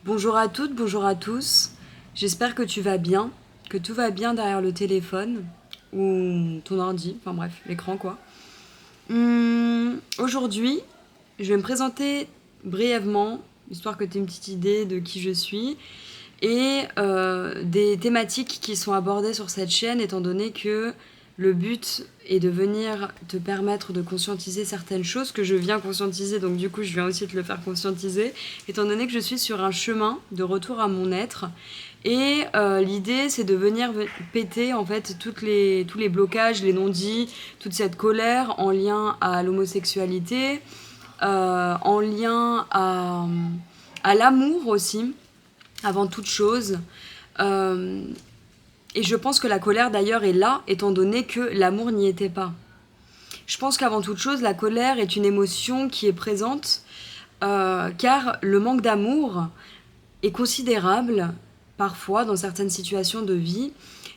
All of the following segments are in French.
Bonjour à toutes, bonjour à tous. J'espère que tu vas bien, que tout va bien derrière le téléphone ou ton ordi, enfin bref, l'écran quoi. Aujourd'hui, je vais me présenter brièvement, histoire que tu aies une petite idée de qui je suis, et des thématiques qui sont abordées sur cette chaîne, étant donné que le but est de venir te permettre de conscientiser certaines choses que je viens conscientiser, donc du coup je viens aussi te le faire conscientiser, étant donné que je suis sur un chemin de retour à mon être. Et l'idée, c'est de venir péter en fait tous les blocages, les non-dits, toute cette colère en lien à l'homosexualité, en lien à l'amour aussi, avant toute chose. Euh, et je pense que la colère d'ailleurs est là, étant donné que l'amour n'y était pas. Je pense qu'avant toute chose, la colère est une émotion qui est présente, car le manque d'amour est considérable, parfois, dans certaines situations de vie.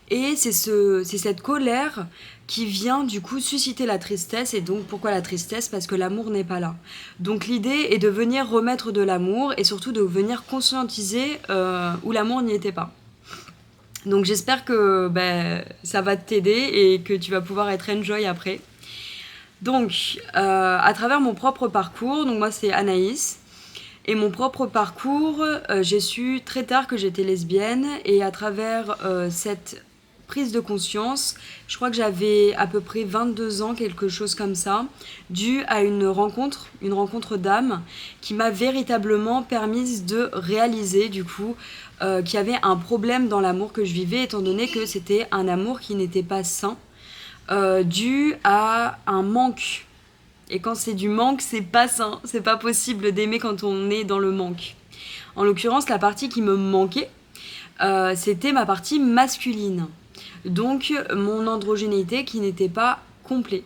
Et c'est cette colère qui vient du coup susciter la tristesse. Et donc pourquoi la tristesse? Parce que l'amour n'est pas là. Donc l'idée est de venir remettre de l'amour et surtout de venir conscientiser où l'amour n'y était pas. Donc j'espère que ça va t'aider et que tu vas pouvoir être enjoy après. Donc à travers mon propre parcours, donc moi c'est Anaïs, et mon propre parcours, j'ai su très tard que j'étais lesbienne, et à travers cette prise de conscience, je crois que j'avais à peu près 22 ans, quelque chose comme ça, dû à une rencontre d'âme, qui m'a véritablement permise de réaliser du coup qu'il y avait un problème dans l'amour que je vivais, étant donné que c'était un amour qui n'était pas sain, dû à un manque. Et quand c'est du manque, c'est pas sain, c'est pas possible d'aimer quand on est dans le manque. En l'occurrence, la partie qui me manquait, c'était ma partie masculine. Donc mon androgénéité qui n'était pas complète.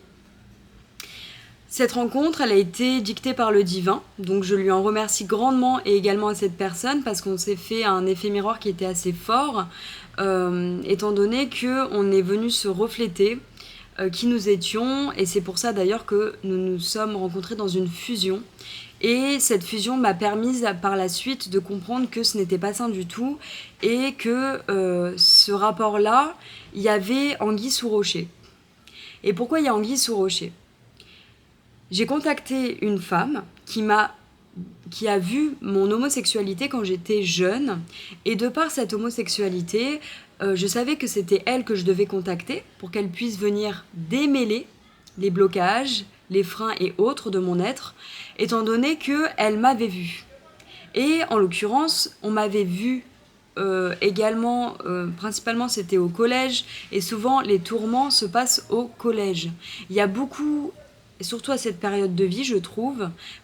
Cette rencontre, elle a été dictée par le divin, donc je lui en remercie grandement, et également à cette personne, parce qu'on s'est fait un effet miroir qui était assez fort, étant donné qu'on est venu se refléter qui nous étions, et c'est pour ça d'ailleurs que nous nous sommes rencontrés dans une fusion. Et cette fusion m'a permise par la suite de comprendre que ce n'était pas sain du tout, et que ce rapport-là, il y avait anguille sous rocher. Et pourquoi il y a anguille sous rocher? J'ai contacté une femme qui a vu mon homosexualité quand j'étais jeune, et de par cette homosexualité, je savais que c'était elle que je devais contacter pour qu'elle puisse venir démêler les blocages, les freins et autres de mon être, étant donné qu'elle m'avait vue. Et en l'occurrence, on m'avait vue également, principalement c'était au collège, et souvent les tourments se passent au collège. Il y a beaucoup, et surtout à cette période de vie, je trouve.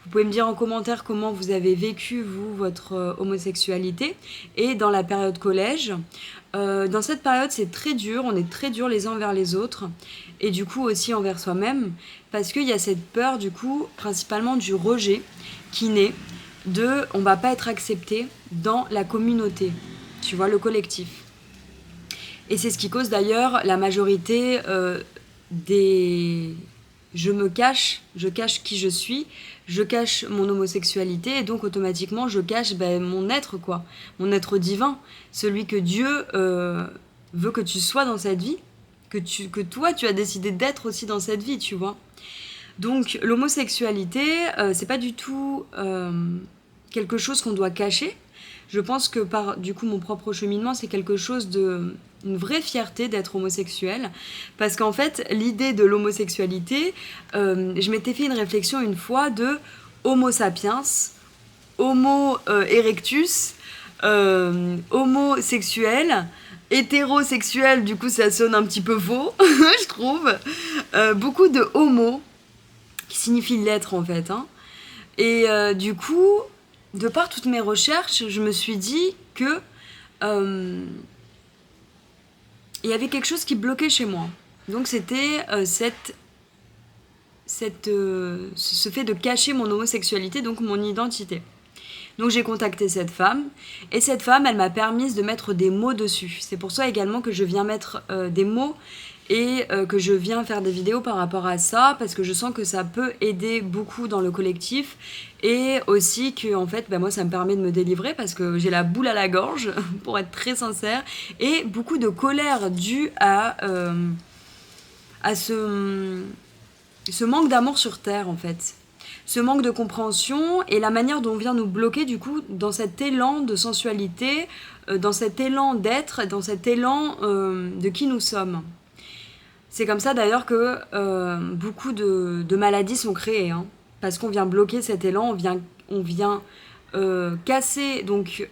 Vous pouvez me dire en commentaire comment vous avez vécu, vous, votre homosexualité, et dans la période collège. Dans cette période, c'est très dur, on est très dur les uns envers les autres, et du coup aussi envers soi-même, parce qu'il y a cette peur, du coup, principalement du rejet, qui naît de on va pas être accepté dans la communauté, tu vois, le collectif. Et c'est ce qui cause d'ailleurs la majorité des je cache qui je suis, je cache mon homosexualité, et donc automatiquement je cache mon être quoi, mon être divin, celui que Dieu veut que tu sois dans cette vie, que toi tu as décidé d'être aussi dans cette vie, tu vois. Donc l'homosexualité, c'est pas du tout quelque chose qu'on doit cacher. Je pense que par du coup mon propre cheminement, c'est quelque chose de une vraie fierté d'être homosexuel, parce qu'en fait l'idée de l'homosexualité, je m'étais fait une réflexion une fois de Homo sapiens, Homo erectus, homosexuel, hétérosexuel, du coup ça sonne un petit peu faux, je trouve. Beaucoup de homo qui signifie l'être en fait, hein. Et du coup, de par toutes mes recherches, je me suis dit que il y avait quelque chose qui bloquait chez moi. Donc c'était ce fait de cacher mon homosexualité, donc mon identité. Donc j'ai contacté cette femme, et cette femme, elle m'a permis de mettre des mots dessus. C'est pour ça également que je viens mettre des mots et que je viens faire des vidéos par rapport à ça parce que je sens que ça peut aider beaucoup dans le collectif et aussi que en fait moi ça me permet de me délivrer parce que j'ai la boule à la gorge pour être très sincère et beaucoup de colère due à ce manque d'amour sur Terre en fait. Ce manque de compréhension et la manière dont on vient nous bloquer du coup dans cet élan de sensualité, dans cet élan d'être, dans cet élan de qui nous sommes. C'est comme ça d'ailleurs que beaucoup de maladies sont créées, hein, parce qu'on vient bloquer cet élan, on vient casser donc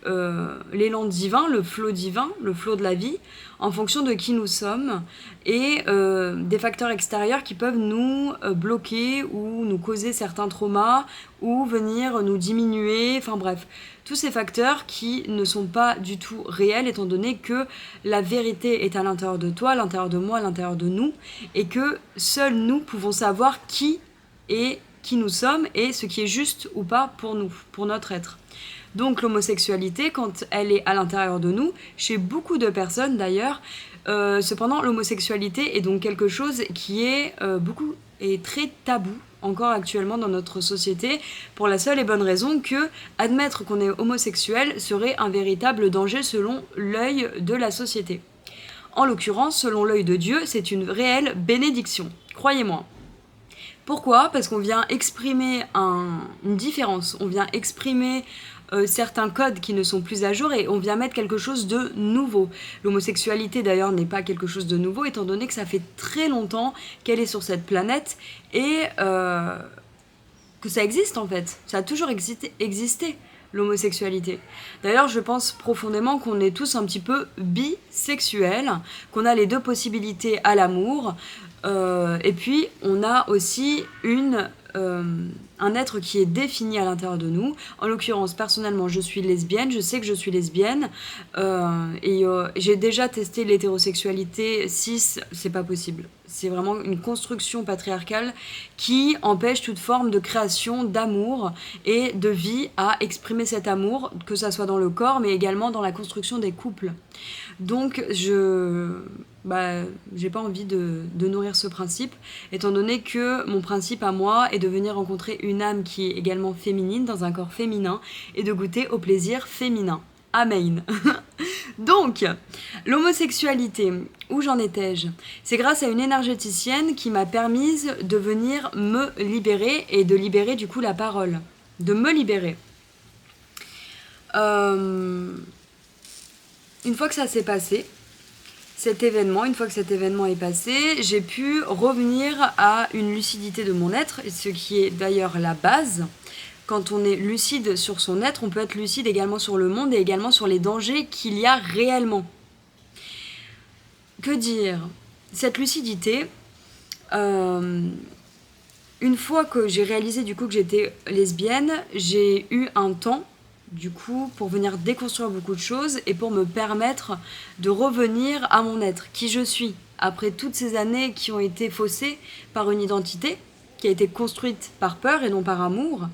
l'élan divin, le flot de la vie, en fonction de qui nous sommes et des facteurs extérieurs qui peuvent nous bloquer ou nous causer certains traumas ou venir nous diminuer, enfin bref, tous ces facteurs qui ne sont pas du tout réels étant donné que la vérité est à l'intérieur de toi, à l'intérieur de moi, à l'intérieur de nous et que seuls nous pouvons savoir qui est qui nous sommes et ce qui est juste ou pas pour nous, pour notre être. Donc l'homosexualité, quand elle est à l'intérieur de nous, chez beaucoup de personnes d'ailleurs, cependant l'homosexualité est donc quelque chose qui est très tabou encore actuellement dans notre société, pour la seule et bonne raison que admettre qu'on est homosexuel serait un véritable danger selon l'œil de la société. En l'occurrence, selon l'œil de Dieu, c'est une réelle bénédiction, croyez-moi. Pourquoi ? Parce qu'on vient exprimer une différence, on vient exprimer certains codes qui ne sont plus à jour et on vient mettre quelque chose de nouveau. L'homosexualité d'ailleurs n'est pas quelque chose de nouveau étant donné que ça fait très longtemps qu'elle est sur cette planète et que ça existe en fait. Ça a toujours existé l'homosexualité. D'ailleurs, je pense profondément qu'on est tous un petit peu bisexuels, qu'on a les deux possibilités à l'amour, et puis on a aussi un être qui est défini à l'intérieur de nous. En l'occurrence, personnellement, je suis lesbienne, je sais que je suis lesbienne, et j'ai déjà testé l'hétérosexualité cis, c'est pas possible. C'est vraiment une construction patriarcale qui empêche toute forme de création d'amour et de vie à exprimer cet amour, que ça soit dans le corps, mais également dans la construction des couples. Donc, j'ai pas envie de nourrir ce principe, étant donné que mon principe à moi est de venir rencontrer une âme qui est également féminine, dans un corps féminin, et de goûter au plaisir féminin. Amen. Donc, l'homosexualité, où j'en étais-je ? C'est grâce à une énergéticienne qui m'a permise de venir me libérer et de libérer du coup la parole. De me libérer. Une fois que ça s'est passé, une fois que cet événement est passé, j'ai pu revenir à une lucidité de mon être, ce qui est d'ailleurs la base. Quand on est lucide sur son être, on peut être lucide également sur le monde et également sur les dangers qu'il y a réellement. Que dire ? Cette lucidité, une fois que j'ai réalisé du coup que j'étais lesbienne, j'ai eu un temps du coup pour venir déconstruire beaucoup de choses et pour me permettre de revenir à mon être, qui je suis, après toutes ces années qui ont été faussées par une identité qui a été construite par peur et non par amour,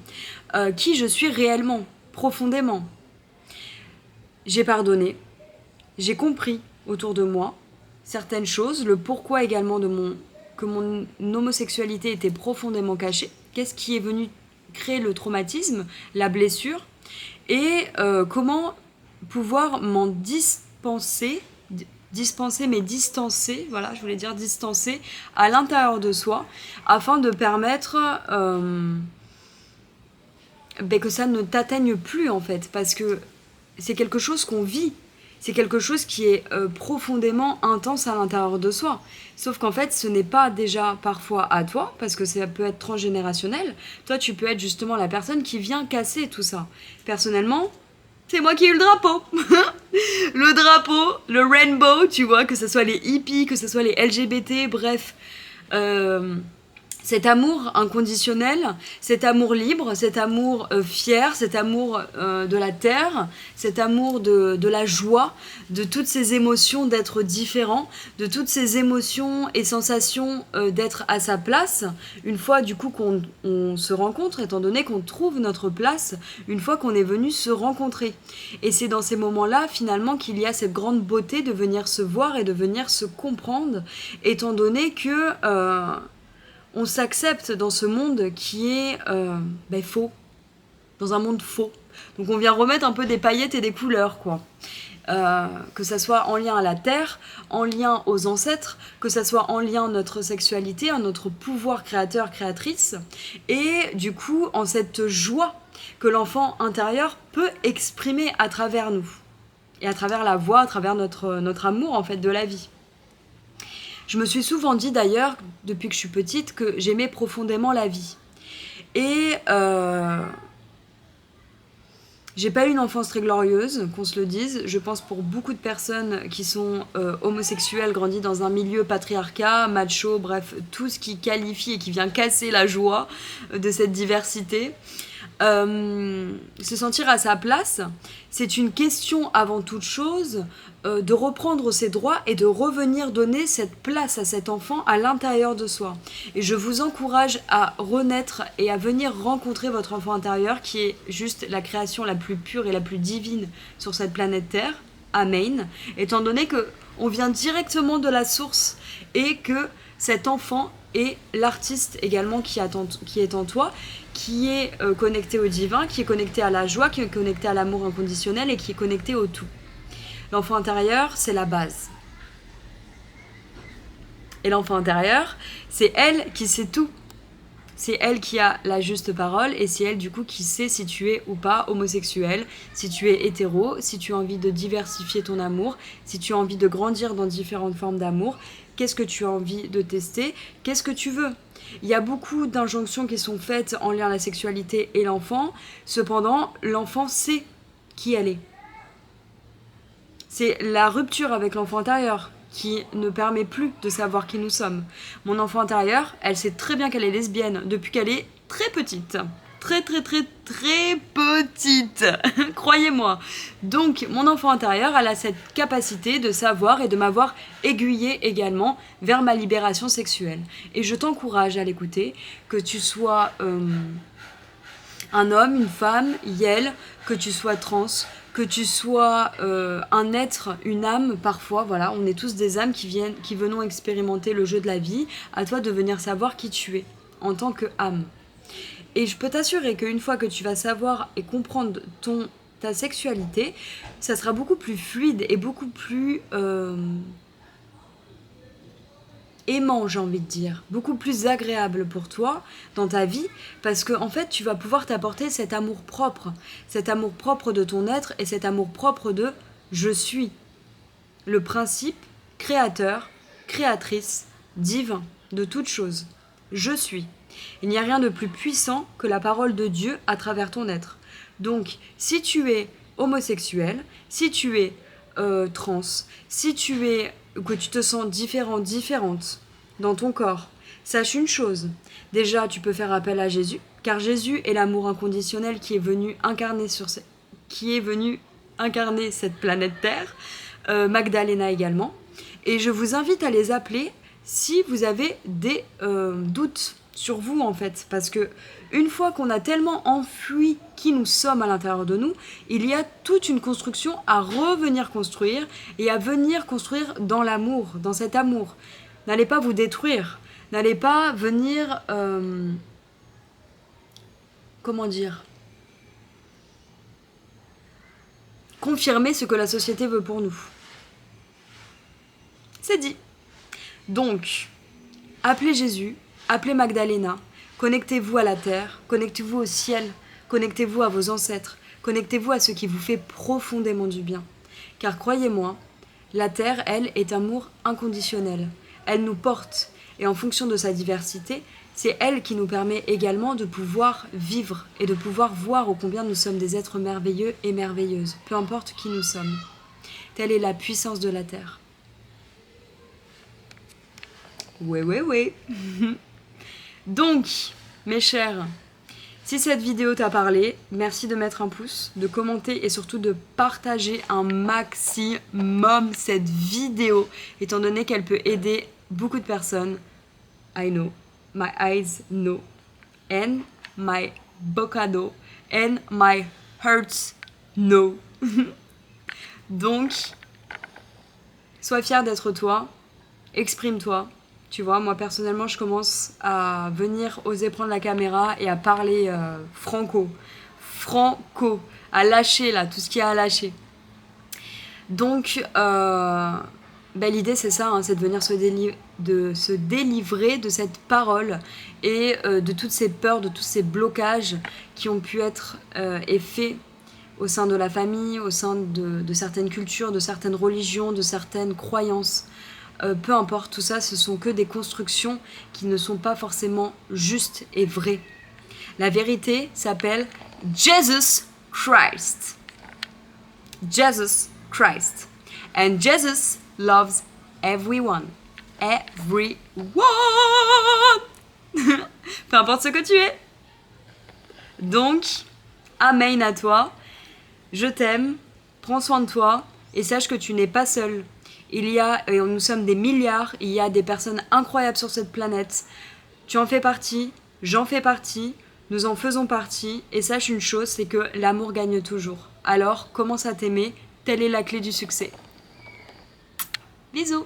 qui je suis réellement, profondément. J'ai pardonné, j'ai compris autour de moi certaines choses, le pourquoi également que mon homosexualité était profondément cachée, qu'est-ce qui est venu créer le traumatisme, la blessure, et comment pouvoir m'en distancer, voilà, je voulais dire distancer à l'intérieur de soi, afin de permettre que ça ne t'atteigne plus en fait, parce que c'est quelque chose qu'on vit, c'est quelque chose qui est profondément intense à l'intérieur de soi. Sauf qu'en fait, ce n'est pas déjà parfois à toi, parce que ça peut être transgénérationnel. Toi, tu peux être justement la personne qui vient casser tout ça. Personnellement, c'est moi qui ai eu le drapeau. Le drapeau, le rainbow, tu vois, que ce soit les hippies, que ce soit les LGBT, bref. Cet amour inconditionnel, cet amour libre, cet amour fier, cet amour de la terre, cet amour de la joie, de toutes ces émotions d'être différent, de toutes ces émotions et sensations d'être à sa place, une fois du coup qu'on se rencontre, étant donné qu'on trouve notre place, une fois qu'on est venu se rencontrer. Et c'est dans ces moments-là, finalement, qu'il y a cette grande beauté de venir se voir et de venir se comprendre, étant donné que... on s'accepte dans ce monde qui est faux, dans un monde faux. Donc on vient remettre un peu des paillettes et des couleurs, quoi. Que ça soit en lien à la terre, en lien aux ancêtres, que ça soit en lien à notre sexualité, à notre pouvoir créateur, créatrice, et du coup en cette joie que l'enfant intérieur peut exprimer à travers nous, et à travers la voix, à travers notre amour en fait de la vie. Je me suis souvent dit d'ailleurs, depuis que je suis petite, que j'aimais profondément la vie. Et j'ai pas eu une enfance très glorieuse, qu'on se le dise. Je pense pour beaucoup de personnes qui sont homosexuelles, grandies dans un milieu patriarcat, macho, bref, tout ce qui qualifie et qui vient casser la joie de cette diversité. Se sentir à sa place, c'est une question avant toute chose de reprendre ses droits et de revenir donner cette place à cet enfant à l'intérieur de soi. Et je vous encourage à renaître et à venir rencontrer votre enfant intérieur qui est juste la création la plus pure et la plus divine sur cette planète Terre. Amen. Étant donné que on vient directement de la source et que cet enfant est l'artiste également qui est en toi, qui est connecté au divin, qui est connecté à la joie, qui est connecté à l'amour inconditionnel et qui est connecté au tout. L'enfant intérieur, c'est la base. Et l'enfant intérieur, c'est elle qui sait tout. C'est elle qui a la juste parole et c'est elle du coup qui sait si tu es ou pas homosexuel, si tu es hétéro, si tu as envie de diversifier ton amour, si tu as envie de grandir dans différentes formes d'amour, qu'est-ce que tu as envie de tester, qu'est-ce que tu veux. Il y a beaucoup d'injonctions qui sont faites en lien à la sexualité et l'enfant, cependant l'enfant sait qui elle est. C'est la rupture avec l'enfant intérieur qui ne permet plus de savoir qui nous sommes. Mon enfant intérieur, elle sait très bien qu'elle est lesbienne depuis qu'elle est très petite. Très très très très petite. Croyez-moi. Donc mon enfant intérieur, elle a cette capacité de savoir et de m'avoir aiguillée également vers ma libération sexuelle. Et je t'encourage à l'écouter, que tu sois un homme, une femme, yel, que tu sois trans, que tu sois un être, une âme, parfois, voilà, on est tous des âmes qui venons expérimenter le jeu de la vie, à toi de venir savoir qui tu es, en tant qu'âme. Et je peux t'assurer qu'une fois que tu vas savoir et comprendre ta sexualité, ça sera beaucoup plus fluide et beaucoup plus aimant, j'ai envie de dire, beaucoup plus agréable pour toi dans ta vie, parce que en fait tu vas pouvoir t'apporter cet amour propre de ton être et cet amour propre de je suis, le principe créateur, créatrice, divin de toute chose. Je suis. Il n'y a rien de plus puissant que la parole de Dieu à travers ton être. Donc si tu es homosexuel, si tu es trans, si tu es que tu te sens différent, différente dans ton corps, sache une chose. Déjà, tu peux faire appel à Jésus, car Jésus est l'amour inconditionnel qui est venu incarner cette planète Terre, Magdalena également. Et je vous invite à les appeler si vous avez des doutes sur vous en fait, parce que une fois qu'on a tellement enfui qui nous sommes à l'intérieur de nous, il y a toute une construction à revenir construire et à venir construire dans l'amour, dans cet amour. N'allez pas vous détruire, n'allez pas venir, confirmer ce que la société veut pour nous. C'est dit. Donc, appelez Jésus, appelez Magdalena, connectez-vous à la terre, connectez-vous au ciel, connectez-vous à vos ancêtres, connectez-vous à ce qui vous fait profondément du bien. Car croyez-moi, la terre, elle, est amour inconditionnel. Elle nous porte, et en fonction de sa diversité, c'est elle qui nous permet également de pouvoir vivre et de pouvoir voir ô combien nous sommes des êtres merveilleux et merveilleuses, peu importe qui nous sommes. Telle est la puissance de la terre. Ouais. Donc, mes chers, si cette vidéo t'a parlé, merci de mettre un pouce, de commenter et surtout de partager un maximum cette vidéo, étant donné qu'elle peut aider beaucoup de personnes. I know, my eyes know, and my bocado, and my heart know. Donc, sois fier d'être toi, exprime-toi. Tu vois, moi personnellement, je commence à venir oser prendre la caméra et à parler franco, à lâcher là, tout ce qu'il y a à lâcher. Donc, l'idée c'est ça, hein, c'est de venir se délivrer de cette parole et de toutes ces peurs, de tous ces blocages qui ont pu être faits au sein de la famille, au sein de certaines cultures, de certaines religions, de certaines croyances. Peu importe, tout ça, ce sont que des constructions qui ne sont pas forcément justes et vraies. La vérité s'appelle Jesus Christ. Jesus Christ. And Jesus loves everyone. Everyone. Peu importe ce que tu es. Donc, amen à toi. Je t'aime. Prends soin de toi. Et sache que tu n'es pas seul. Nous sommes des milliards, il y a des personnes incroyables sur cette planète. Tu en fais partie, j'en fais partie, nous en faisons partie. Et sache une chose, c'est que l'amour gagne toujours. Alors, commence à t'aimer, telle est la clé du succès. Bisous!